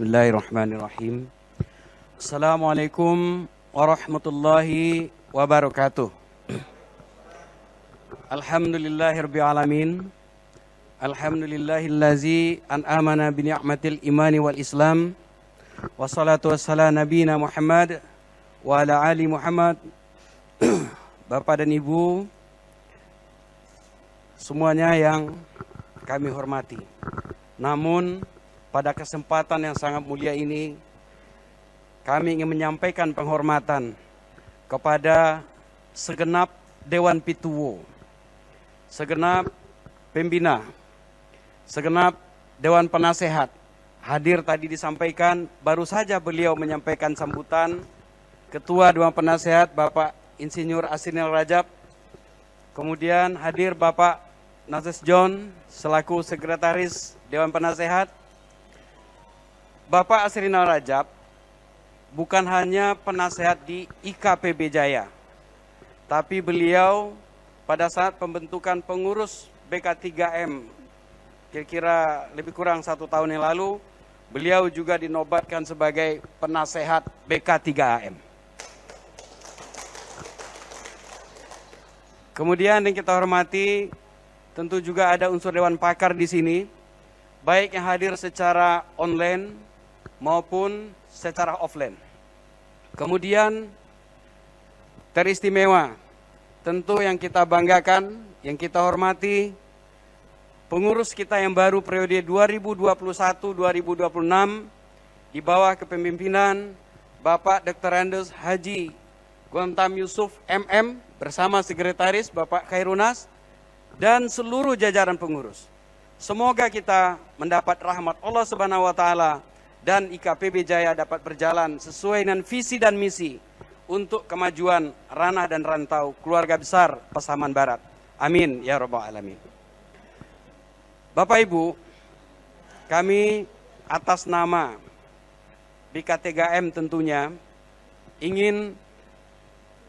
Bismillahirrahmanirrahim. Assalamualaikum warahmatullahi wabarakatuh. Alhamdulillahirabbil alamin. Alhamdulillahillazi an'amana bi ni'matil imani wal islam. Wassalatu wassalamu nabiyina Muhammad wa ala ali Muhammad. Bapak dan Ibu semuanya yang kami hormati. Namun pada kesempatan yang sangat mulia ini, kami ingin menyampaikan penghormatan kepada segenap Dewan Pituwo, segenap pembina, segenap Dewan Penasehat. Hadir tadi disampaikan, baru saja beliau menyampaikan sambutan Ketua Dewan Penasehat Bapak Insinyur Asrinal Rajab. Kemudian hadir Bapak Nazes John selaku Sekretaris Dewan Penasehat. Bapak Asrinal Rajab bukan hanya penasehat di IKPB Jaya, tapi beliau pada saat pembentukan pengurus BK3M, kira-kira lebih kurang 1 tahun yang lalu, beliau juga dinobatkan sebagai penasehat BK3AM. Kemudian yang kita hormati, tentu juga ada unsur Dewan Pakar di sini, baik yang hadir secara online maupun secara offline. Kemudian teristimewa, tentu yang kita banggakan, yang kita hormati, pengurus kita yang baru periode 2021-2026 di bawah kepemimpinan Bapak Dr. Andes Haji Gontam Yusuf MM bersama Sekretaris Bapak Khairunas dan seluruh jajaran pengurus. Semoga kita mendapat rahmat Allah Subhanahu wa taala dan IKPB Jaya dapat berjalan sesuai dengan visi dan misi untuk kemajuan ranah dan rantau keluarga besar Pasaman Barat. Amin ya rabbal alamin. Bapak Ibu, kami atas nama BK3M tentunya ingin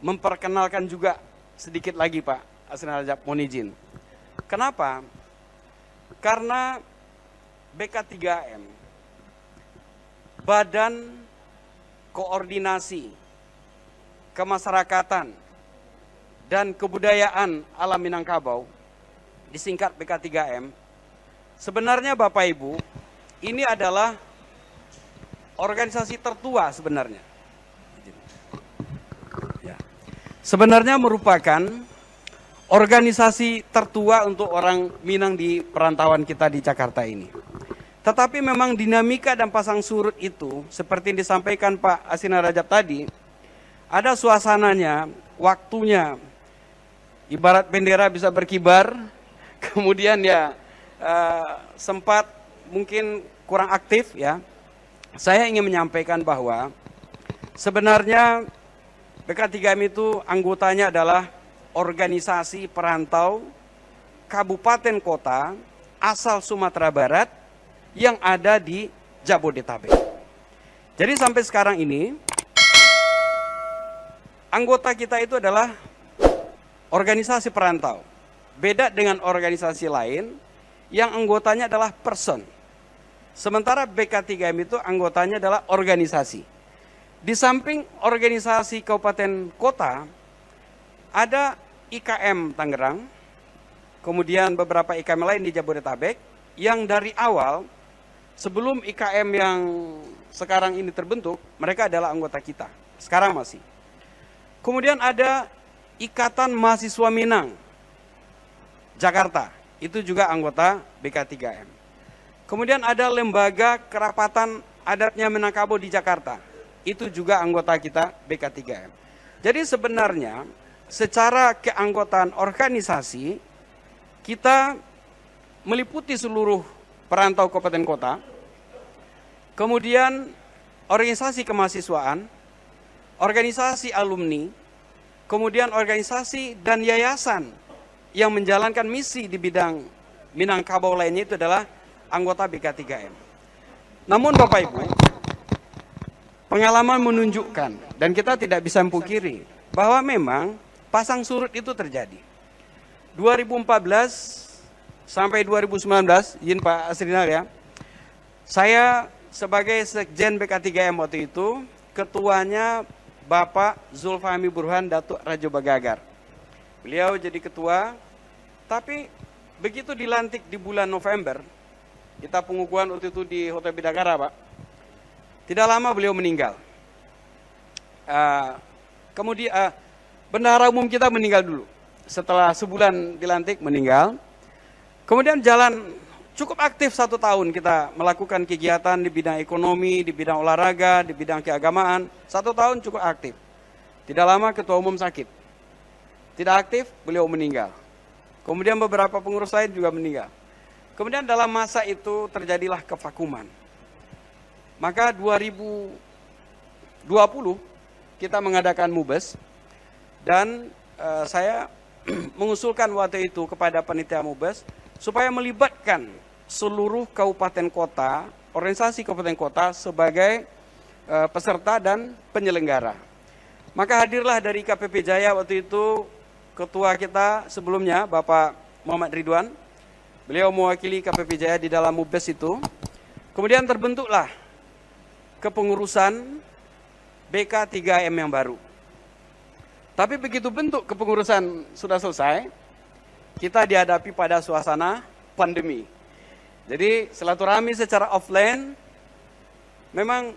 memperkenalkan juga sedikit lagi Pak Asrinal Rajab, mohon izin. Kenapa? Karena BK3M Badan Koordinasi Kemasyarakatan dan Kebudayaan Alam Minangkabau, disingkat BK3M, sebenarnya Bapak Ibu, ini adalah organisasi tertua sebenarnya. Sebenarnya merupakan organisasi tertua untuk orang Minang di perantauan kita di Jakarta ini. Tetapi memang dinamika dan pasang surut itu, seperti yang disampaikan Pak Asrinal Rajab tadi, ada suasananya, waktunya, ibarat bendera bisa berkibar, kemudian ya sempat mungkin kurang aktif ya. Saya ingin menyampaikan bahwa sebenarnya BK3M itu anggotanya adalah organisasi perantau kabupaten kota asal Sumatera Barat yang ada di Jabodetabek. Jadi sampai sekarang ini anggota kita itu adalah organisasi perantau. Beda dengan organisasi lain yang anggotanya adalah person. Sementara BK3M itu anggotanya adalah organisasi. Di samping organisasi kabupaten kota, ada IKM Tangerang, kemudian beberapa IKM lain di Jabodetabek, yang dari awal, sebelum IKM yang sekarang ini terbentuk, mereka adalah anggota kita, sekarang masih. Kemudian ada Ikatan Mahasiswa Minang, Jakarta, itu juga anggota BK3M. Kemudian ada Lembaga Kerapatan Adatnya Minangkabau di Jakarta, itu juga anggota kita BK3M. Jadi sebenarnya secara keanggotaan organisasi kita meliputi seluruh perantau kabupaten kota, kemudian organisasi kemahasiswaan, organisasi alumni, kemudian organisasi dan yayasan yang menjalankan misi di bidang Minangkabau lainnya itu adalah anggota BK3M. Namun Bapak Ibu, pengalaman menunjukkan dan kita tidak bisa memungkiri bahwa memang pasang surut itu terjadi. 2014 sampai 2019, izin Pak Asrinal ya, saya sebagai Sekjen BK3M waktu itu, ketuanya Bapak Zulfahmi Burhan Datuk Rajo Bagagar. Beliau jadi ketua, tapi begitu dilantik di bulan November, kita pengukuhan waktu itu di Hotel Bidakara, Pak. Tidak lama beliau meninggal. Kemudian bendahara umum kita meninggal dulu. Setelah sebulan dilantik meninggal. Kemudian jalan cukup aktif 1 tahun kita melakukan kegiatan di bidang ekonomi, di bidang olahraga, di bidang keagamaan. 1 tahun cukup aktif. Tidak lama ketua umum sakit. Tidak aktif, beliau meninggal. Kemudian beberapa pengurus lain juga meninggal. Kemudian dalam masa itu terjadilah kevakuman. Maka 2020 kita mengadakan MUBES dan saya mengusulkan waktu itu kepada panitia MUBES supaya melibatkan seluruh kabupaten kota, organisasi kabupaten kota sebagai peserta dan penyelenggara. Maka hadirlah dari KPP Jaya waktu itu ketua kita sebelumnya, Bapak Muhammad Ridwan. Beliau mewakili KPP Jaya di dalam MUBES itu. Kemudian terbentuklah kepengurusan BK3M yang baru. Tapi begitu bentuk kepengurusan sudah selesai, kita dihadapi pada suasana pandemi. Jadi silaturahmi secara offline memang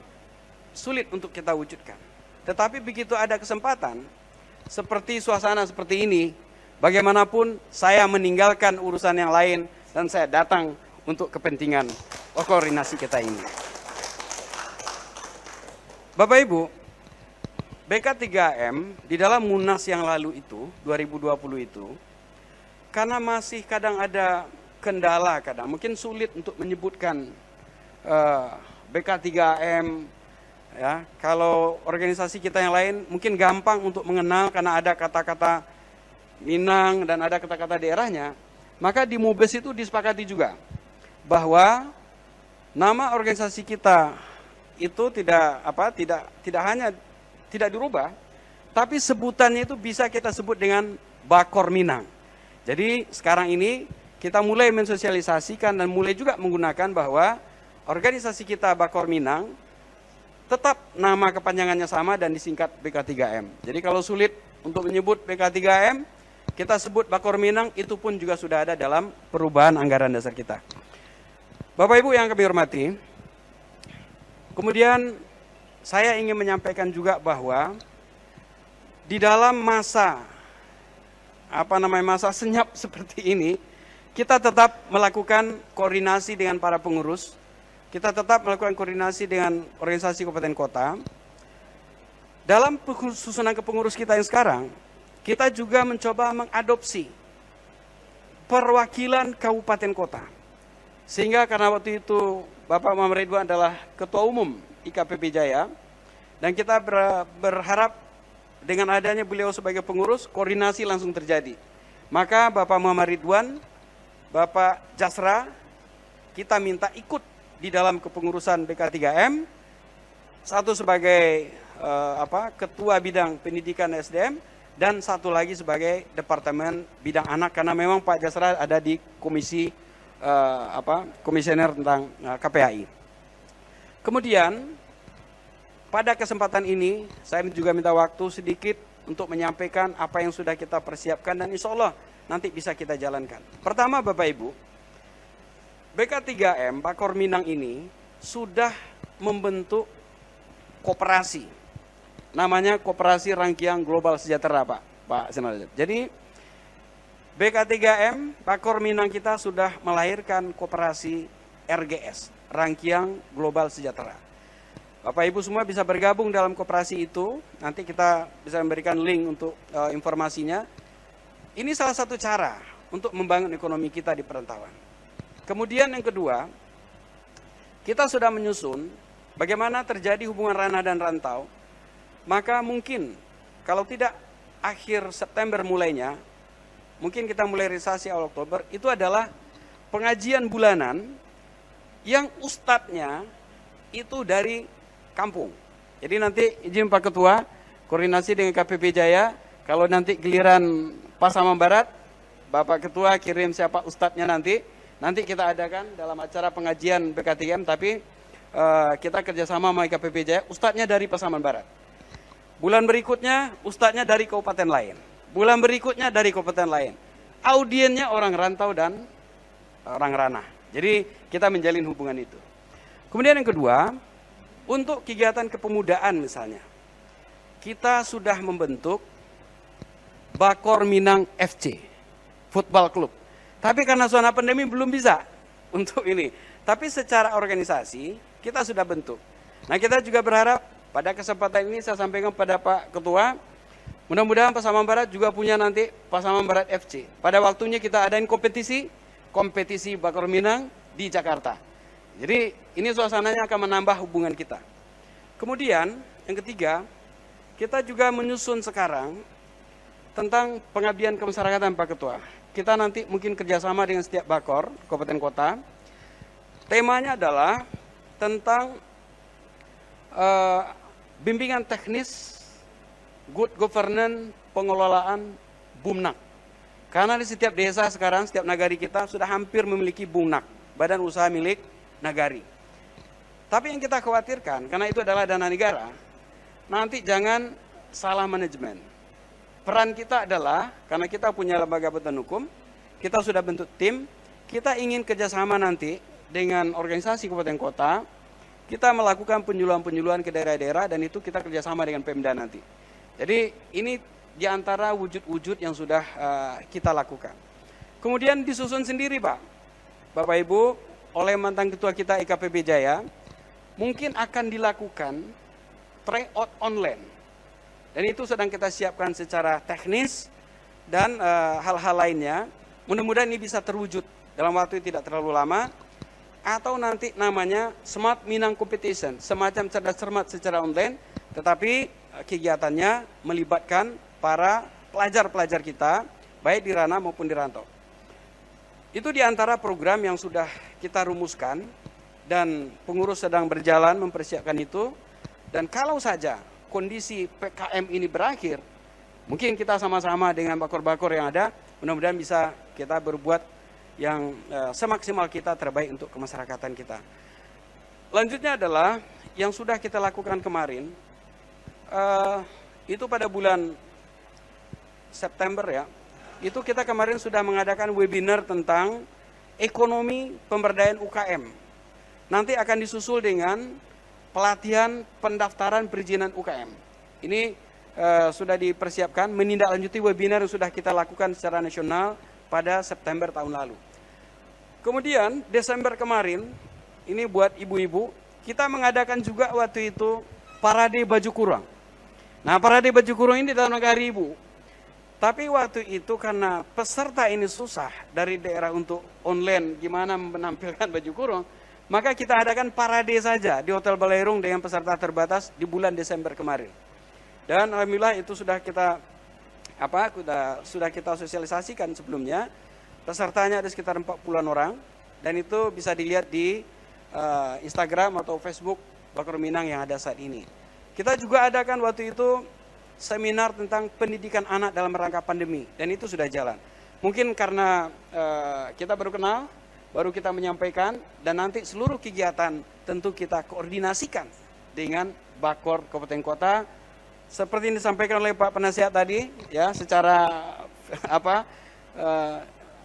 sulit untuk kita wujudkan. Tetapi begitu ada kesempatan, seperti suasana seperti ini, bagaimanapun saya meninggalkan urusan yang lain dan saya datang untuk kepentingan koordinasi kita ini. Bapak Ibu, BK3M di dalam Munas yang lalu itu, 2020 itu, karena masih kadang ada kendala, mungkin sulit untuk menyebutkan BK3M, ya. Kalau organisasi kita yang lain mungkin gampang untuk mengenal karena ada kata-kata Minang dan ada kata-kata daerahnya. Maka di MUBES itu disepakati juga bahwa nama organisasi kita itu tidak hanya tidak dirubah, tapi sebutannya itu bisa kita sebut dengan Bakor Minang. Jadi sekarang ini kita mulai mensosialisasikan dan mulai juga menggunakan bahwa organisasi kita Bakor Minang tetap nama kepanjangannya sama dan disingkat BK3M. Jadi kalau sulit untuk menyebut BK3M, kita sebut Bakor Minang, itu pun juga sudah ada dalam perubahan anggaran dasar kita. Bapak Ibu yang kami hormati, kemudian saya ingin menyampaikan juga bahwa di dalam masa masa senyap seperti ini, kita tetap melakukan koordinasi dengan para pengurus, kita tetap melakukan koordinasi dengan organisasi kabupaten kota. Dalam susunan kepengurus kita yang sekarang, kita juga mencoba mengadopsi perwakilan kabupaten kota. Sehingga karena waktu itu Bapak Muhammad Ridwan adalah ketua umum IKPP Jaya, dan kita berharap dengan adanya beliau sebagai pengurus, koordinasi langsung terjadi. Maka Bapak Muhammad Ridwan, Bapak Jasra, kita minta ikut di dalam kepengurusan BK3M, satu sebagai ketua bidang pendidikan SDM, dan satu lagi sebagai departemen bidang anak, karena memang Pak Jasra ada di komisi komisioner tentang KPAI. Kemudian pada kesempatan ini saya juga minta waktu sedikit untuk menyampaikan apa yang sudah kita persiapkan dan insya Allah nanti bisa kita jalankan. Pertama Bapak Ibu, BK3M Bakor Minang ini sudah membentuk koperasi. Namanya Koperasi Rangkiang Global Sejahtera, Pak Senada. Jadi BK3M Bakor Minang kita sudah melahirkan koperasi RGS, Rangkiang Global Sejahtera. Bapak Ibu semua bisa bergabung dalam koperasi itu, nanti kita bisa memberikan link untuk informasinya. Ini salah satu cara untuk membangun ekonomi kita di perantauan. Kemudian yang kedua, kita sudah menyusun bagaimana terjadi hubungan ranah dan rantau. Maka mungkin kalau tidak akhir September mulainya, mungkin kita mulai realisasi awal Oktober, itu adalah pengajian bulanan yang ustadznya itu dari kampung. Jadi nanti izin Pak Ketua, koordinasi dengan KPP Jaya, kalau nanti giliran Pasaman Barat, Bapak Ketua kirim siapa ustadznya nanti kita adakan dalam acara pengajian BK3M, tapi kita kerjasama sama IKPP Jaya, ustadznya dari Pasaman Barat. Bulan berikutnya ustadznya dari kabupaten lain. Bulan berikutnya dari kabupaten lain. Audiennya orang rantau dan orang ranah. Jadi kita menjalin hubungan itu. Kemudian yang kedua, untuk kegiatan kepemudaan misalnya, kita sudah membentuk Bakor Minang FC, Football Club. Tapi karena zona pandemi belum bisa untuk ini. Tapi secara organisasi kita sudah bentuk. Nah, kita juga berharap pada kesempatan ini saya sampaikan pada Pak Ketua, mudah-mudahan Pasaman Barat juga punya nanti Pasaman Barat FC. Pada waktunya kita adain kompetisi Bakor Minang di Jakarta. Jadi ini suasananya akan menambah hubungan kita. Kemudian yang ketiga, kita juga menyusun sekarang tentang pengabdian kemasyarakatan Pak Ketua. Kita nanti mungkin kerjasama dengan setiap bakor, kabupaten kota. Temanya adalah tentang bimbingan teknis, good governance, pengelolaan Bumnak. Karena di setiap desa sekarang, setiap nagari kita sudah hampir memiliki Bumnak, badan usaha milik nagari. Tapi yang kita khawatirkan, karena itu adalah dana negara, nanti jangan salah manajemen. Peran kita adalah, karena kita punya lembaga bantuan hukum, kita sudah bentuk tim, kita ingin kerjasama nanti dengan organisasi kabupaten kota, kita melakukan penyuluhan-penyuluhan ke daerah-daerah, dan itu kita kerjasama dengan Pemda nanti. Jadi ini diantara wujud-wujud yang sudah kita lakukan. Kemudian disusun sendiri Pak, Bapak Ibu, oleh mantan ketua kita IKPP Jaya, mungkin akan dilakukan tryout online. Dan itu sedang kita siapkan secara teknis dan hal-hal lainnya. Mudah-mudahan ini bisa terwujud dalam waktu tidak terlalu lama. Atau nanti namanya Smart Minang Competition, semacam cerdas cermat secara online, tetapi kegiatannya melibatkan para pelajar-pelajar kita, baik di ranah maupun di rantau. Itu diantara program yang sudah kita rumuskan, dan pengurus sedang berjalan mempersiapkan itu. Dan kalau saja kondisi PKM ini berakhir, mungkin kita sama-sama dengan bakor-bakor yang ada, mudah-mudahan bisa kita berbuat yang semaksimal kita terbaik untuk kemasyarakatan kita. Lanjutnya adalah yang sudah kita lakukan kemarin, itu pada bulan September ya, itu kita kemarin sudah mengadakan webinar tentang ekonomi pemberdayaan UKM. Nanti akan disusul dengan pelatihan pendaftaran perizinan UKM. Ini sudah dipersiapkan, menindaklanjuti webinar yang sudah kita lakukan secara nasional pada September tahun lalu. Kemudian Desember kemarin, ini buat ibu-ibu, kita mengadakan juga waktu itu parade baju kurung. Nah, parade baju kurung ini dalam negari ibu. Tapi waktu itu karena peserta ini susah dari daerah untuk online gimana menampilkan baju kurung, maka kita adakan parade saja di Hotel Balairung dengan peserta terbatas di bulan Desember kemarin. Dan alhamdulillah itu sudah kita sosialisasikan sebelumnya. Pesertanya ada sekitar 40-an orang, dan itu bisa dilihat di Instagram atau Facebook Bakor Minang yang ada saat ini. Kita juga adakan waktu itu seminar tentang pendidikan anak dalam rangka pandemi, dan itu sudah jalan. Mungkin karena kita baru kenal, baru kita menyampaikan, dan nanti seluruh kegiatan tentu kita koordinasikan dengan Bakor Kabupaten Kota. Seperti yang disampaikan oleh Pak Penasihat tadi, ya, secara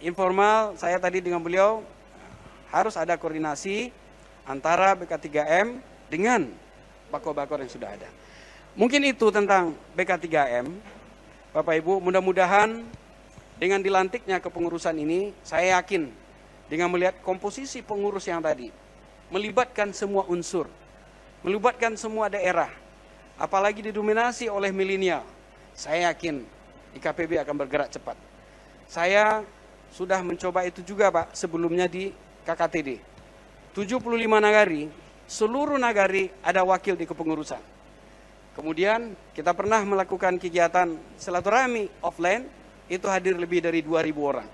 informal, saya tadi dengan beliau harus ada koordinasi antara BK3M dengan bakor-bakor yang sudah ada. Mungkin itu tentang BK3M, Bapak Ibu. Mudah-mudahan dengan dilantiknya kepengurusan ini, saya yakin dengan melihat komposisi pengurus yang tadi, melibatkan semua unsur, melibatkan semua daerah, apalagi didominasi oleh milenial, saya yakin IKPB akan bergerak cepat. Saya sudah mencoba itu juga Pak, sebelumnya di KKTD. 75 nagari, seluruh nagari ada wakil di kepengurusan. Kemudian kita pernah melakukan kegiatan silaturahmi offline, itu hadir lebih dari 2.000 orang.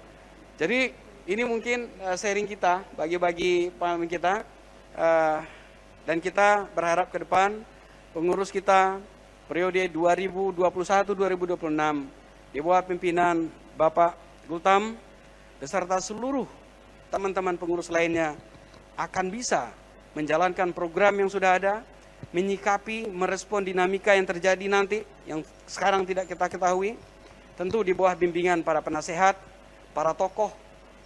Jadi ini mungkin sharing kita, bagi-bagi pengalaman kita, dan kita berharap ke depan pengurus kita periode 2021-2026 di bawah pimpinan Bapak Gultam beserta seluruh teman-teman pengurus lainnya akan bisa menjalankan program yang sudah ada, menyikapi, merespon dinamika yang terjadi nanti, yang sekarang tidak kita ketahui, tentu di bawah bimbingan para penasehat, para tokoh,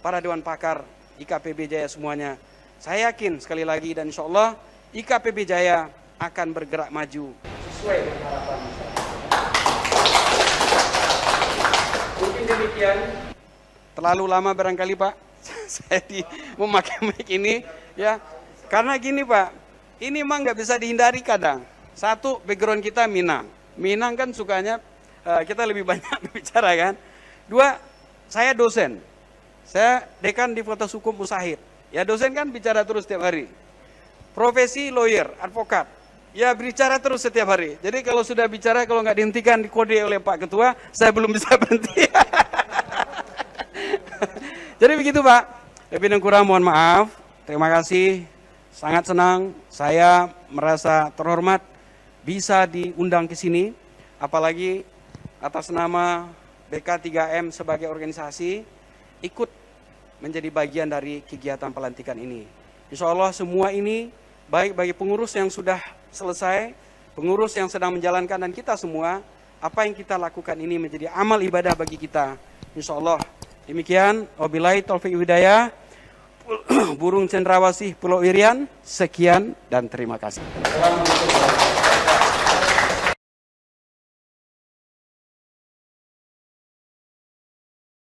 para dewan pakar, IKPB Jaya semuanya. Saya yakin sekali lagi dan insya Allah IKPB Jaya akan bergerak maju sesuai dengan harapan kita. Mungkin demikian. Terlalu lama barangkali Pak, saya memakai mic ini ya. Karena gini Pak, ini memang nggak bisa dihindari kadang. Satu, background kita Minang. Minang kan sukanya kita lebih banyak berbicara kan. Dua, saya dosen. Saya dekan di Fakultas Hukum Ushahid. Ya dosen kan bicara terus setiap hari. Profesi lawyer, advokat. Ya bicara terus setiap hari. Jadi kalau sudah bicara, kalau nggak dihentikan dikode oleh Pak Ketua, saya belum bisa berhenti. Jadi begitu Pak. Lebih dan kurang mohon maaf. Terima kasih. Sangat senang. Saya merasa terhormat bisa diundang ke sini. Apalagi atas nama BK3M sebagai organisasi ikut menjadi bagian dari kegiatan pelantikan ini. Insya Allah semua ini baik bagi pengurus yang sudah selesai, pengurus yang sedang menjalankan, dan kita semua, apa yang kita lakukan ini menjadi amal ibadah bagi kita. Insya Allah. Demikian, wabillahi taufiq hidayah, burung cendrawasih Pulau Irian, sekian dan terima kasih.